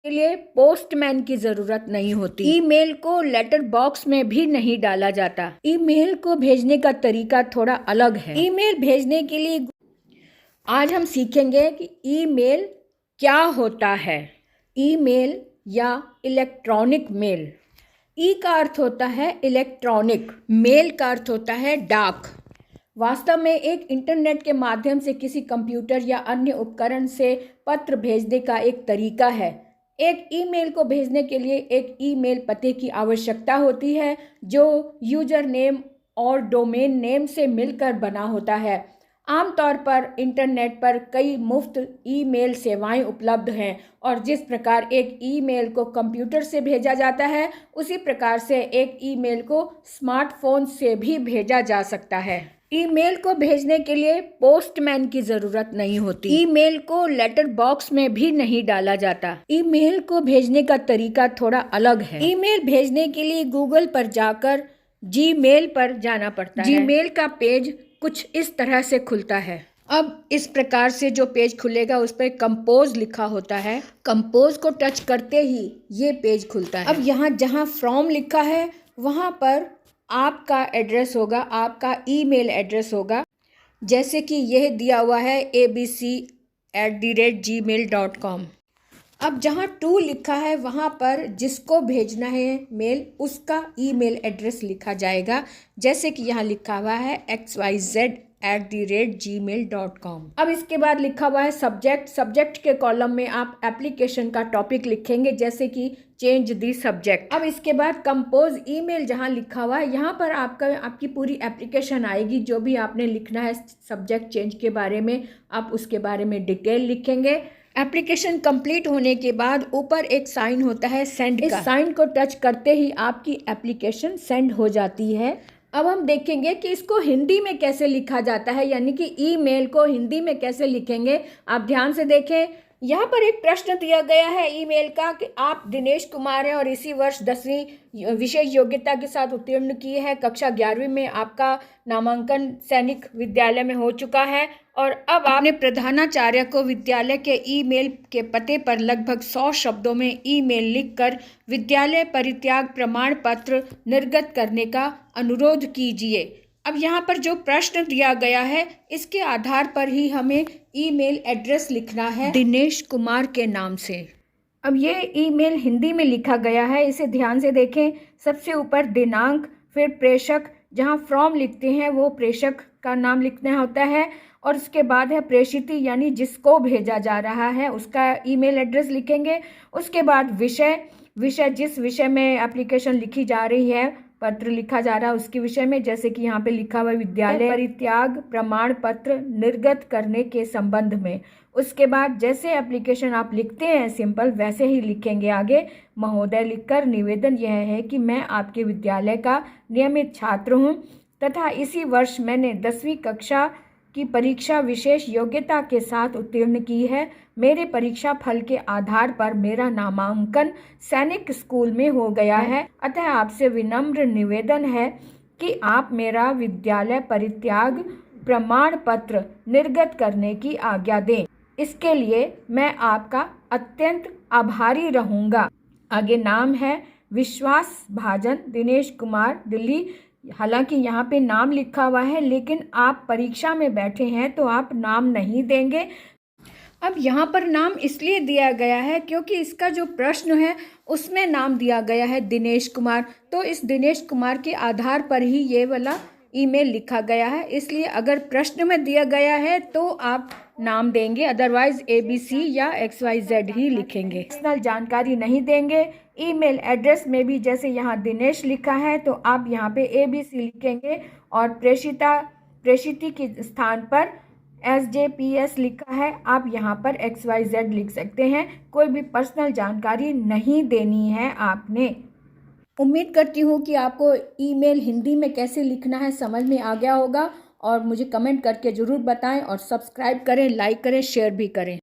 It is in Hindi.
के लिए पोस्टमैन की जरूरत नहीं होती। ईमेल को लेटर बॉक्स में भी नहीं डाला जाता। ईमेल को भेजने का तरीका थोड़ा अलग है। ईमेल भेजने के लिए आज हम सीखेंगे कि ईमेल क्या होता है। ईमेल या इलेक्ट्रॉनिक मेल। ई का अर्थ होता है इलेक्ट्रॉनिक, मेल का अर्थ होता है डाक। वास्तव में एक इंटरनेट के माध्यम से किसी कंप्यूटर या अन्य उपकरण से पत्र भेजने का एक तरीका है। एक ईमेल को भेजने के लिए एक ईमेल पते की आवश्यकता होती है जो यूजर नेम और डोमेन नेम से मिलकर बना होता है। आमतौर पर इंटरनेट पर कई मुफ्त ईमेल सेवाएं उपलब्ध हैं और जिस प्रकार एक ईमेल को कंप्यूटर से भेजा जाता है उसी प्रकार से एक ईमेल को स्मार्टफोन से भी भेजा जा सकता है। ईमेल को भेजने के लिए पोस्टमैन की जरूरत नहीं होती। ईमेल को लेटर बॉक्स में भी नहीं डाला जाता। ईमेल को भेजने का तरीका थोड़ा अलग है। ईमेल भेजने के लिए गूगल पर जाकर जीमेल पर जाना पड़ता है। जीमेल का पेज कुछ इस तरह से खुलता है। अब इस प्रकार से जो पेज खुलेगा उस पर कंपोज लिखा होता है। कंपोज को टच करते ही ये पेज खुलता है। अब यहाँ जहाँ फ्रॉम लिखा है वहाँ पर आपका एड्रेस होगा, आपका ईमेल एड्रेस होगा। जैसे कि यह दिया हुआ है abc@gmail.com। अब जहाँ टू लिखा है वहाँ पर जिसको भेजना है मेल उसका ईमेल एड्रेस लिखा जाएगा। जैसे कि यहाँ लिखा हुआ है xyz@gmail.com। अब इसके बाद लिखा हुआ है सब्जेक्ट। सब्जेक्ट के कॉलम में आप एप्लीकेशन का टॉपिक लिखेंगे, जैसे कि चेंज दी सब्जेक्ट। अब इसके बाद कंपोज ईमेल जहाँ लिखा हुआ है यहाँ पर आपकी पूरी एप्लीकेशन आएगी। जो भी आपने लिखना है सब्जेक्ट चेंज के बारे में आप उसके बारे में डिटेल लिखेंगे। एप्लीकेशन कंप्लीट होने के बाद ऊपर एक साइन होता है सेंड का। इस साइन को टच करते ही आपकी एप्लीकेशन सेंड हो जाती है। अब हम देखेंगे कि इसको हिंदी में कैसे लिखा जाता है, यानी कि ईमेल को हिंदी में कैसे लिखेंगे। आप ध्यान से देखें, यहाँ पर एक प्रश्न दिया गया है ईमेल का कि आप दिनेश कुमार हैं और इसी वर्ष 10वीं विशेष योग्यता के साथ उत्तीर्ण किए हैं। कक्षा 11वीं में आपका नामांकन सैनिक विद्यालय में हो चुका है और अब आपने प्रधानाचार्य को विद्यालय के ईमेल के पते पर लगभग 100 शब्दों में ईमेल लिखकर विद्यालय परित्याग प्रमाण पत्र निर्गत करने का अनुरोध कीजिए। अब यहाँ पर जो प्रश्न दिया गया है इसके आधार पर ही हमें ईमेल एड्रेस लिखना है दिनेश कुमार के नाम से। अब ये ईमेल हिंदी में लिखा गया है, इसे ध्यान से देखें। सबसे ऊपर दिनांक, फिर प्रेषक, जहाँ फ्रॉम लिखते हैं वो प्रेषक का नाम लिखना होता है और उसके बाद है प्रेषिती, यानी जिसको भेजा जा रहा है उसका ईमेल एड्रेस लिखेंगे। उसके बाद विषय जिस विषय में एप्लीकेशन लिखी जा रही है, पत्र लिखा जा रहा है उसके विषय में, जैसे कि यहाँ पे लिखा हुआ विद्यालय परित्याग प्रमाण पत्र निर्गत करने के संबंध में। उसके बाद जैसे एप्लीकेशन आप लिखते हैं सिंपल वैसे ही लिखेंगे आगे। महोदय लिखकर निवेदन यह है कि मैं आपके विद्यालय का नियमित छात्र हूँ तथा इसी वर्ष मैंने 10वीं कक्षा की परीक्षा विशेष योग्यता के साथ उत्तीर्ण की है। मेरे परीक्षा फल के आधार पर मेरा नामांकन सैनिक स्कूल में हो गया है, अतः आपसे विनम्र निवेदन है कि आप मेरा विद्यालय परित्याग प्रमाण पत्र निर्गत करने की आज्ञा दें। इसके लिए मैं आपका अत्यंत आभारी रहूँगा। आगे नाम है विश्वास भाजन, दिनेश कुमार, दिल्ली। हालांकि यहाँ पे नाम लिखा हुआ है लेकिन आप परीक्षा में बैठे हैं तो आप नाम नहीं देंगे। अब यहाँ पर नाम इसलिए दिया गया है क्योंकि इसका जो प्रश्न है उसमें नाम दिया गया है दिनेश कुमार, तो इस दिनेश कुमार के आधार पर ही ये वाला ईमेल लिखा गया है। इसलिए अगर प्रश्न में दिया गया है तो आप नाम देंगे, अदरवाइज ABC या XYZ ही लिखेंगे। पर्सनल जानकारी नहीं देंगे। ईमेल एड्रेस में भी जैसे यहाँ दिनेश लिखा है तो आप यहाँ पे ABC लिखेंगे और प्रेषिती के स्थान पर SJPS लिखा है, आप यहाँ पर XYZ लिख सकते हैं। कोई भी पर्सनल जानकारी नहीं देनी है आपने। उम्मीद करती हूँ कि आपको ईमेल हिंदी में कैसे लिखना है समझ में आ गया होगा और मुझे कमेंट करके ज़रूर बताएं और सब्सक्राइब करें, लाइक करें, शेयर भी करें।